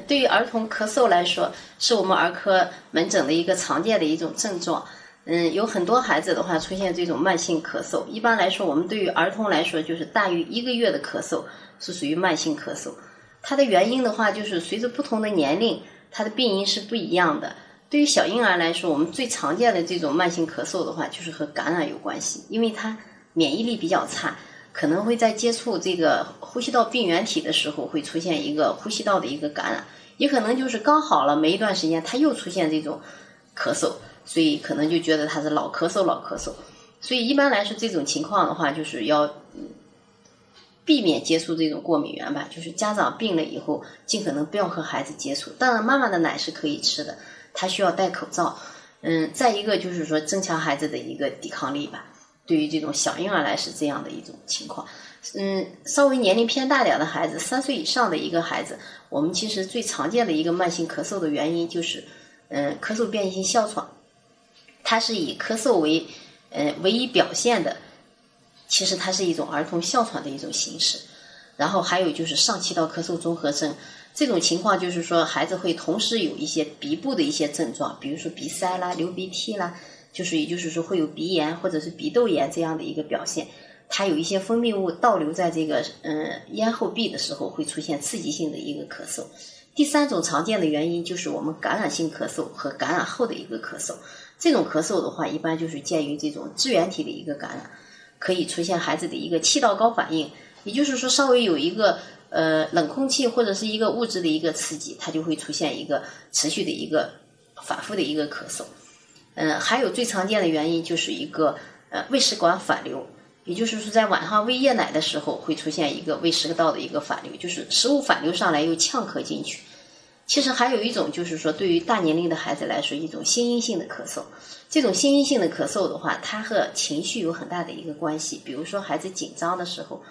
对于儿童咳嗽来说，是我们儿科门诊的一个常见的一种症状。有很多孩子的话出现这种慢性咳嗽，一般来说我们对于儿童来说就是大于1个月的咳嗽是属于慢性咳嗽。它的原因的话就是随着不同的年龄，它的病因是不一样的。对于小婴儿来说，我们最常见的这种慢性咳嗽的话就是和感染有关系，因为它免疫力比较差，可能会在接触这个呼吸道病原体的时候会出现一个呼吸道的一个感染，也可能就是刚好了没一段时间它又出现这种咳嗽，所以可能就觉得它是老咳嗽。所以一般来说这种情况的话就是要避免接触这种过敏源吧，就是家长病了以后尽可能不要和孩子接触。当然妈妈的奶是可以吃的，她需要戴口罩。再一个就是说增强孩子的一个抵抗力吧，对于这种小婴儿来是这样的一种情况。稍微年龄偏大点的孩子，3岁以上的一个孩子，我们其实最常见的一个慢性咳嗽的原因就是咳嗽变异性哮喘，它是以咳嗽为唯一表现的，其实它是一种儿童哮喘的一种形式。然后还有就是上气道咳嗽综合征，这种情况就是说孩子会同时有一些鼻部的一些症状，比如说鼻塞啦、流鼻涕啦，也就是说会有鼻炎或者是鼻窦炎这样的一个表现。它有一些分泌物倒流在这个咽后壁的时候会出现刺激性的一个咳嗽。第3种常见的原因就是我们感染性咳嗽和感染后的一个咳嗽。这种咳嗽的话一般就是介于这种支原体的一个感染，可以出现孩子的一个气道高反应，也就是说稍微有一个冷空气或者是一个物质的一个刺激，它就会出现一个持续的一个反复的一个咳嗽。还有最常见的原因就是一个胃食管反流，也就是说在晚上喂夜奶的时候会出现一个胃食道的一个反流，就是食物反流上来又呛咳进去。其实还有一种就是说对于大年龄的孩子来说一种心因性的咳嗽，这种心因性的咳嗽的话它和情绪有很大的一个关系，比如说孩子紧张的时候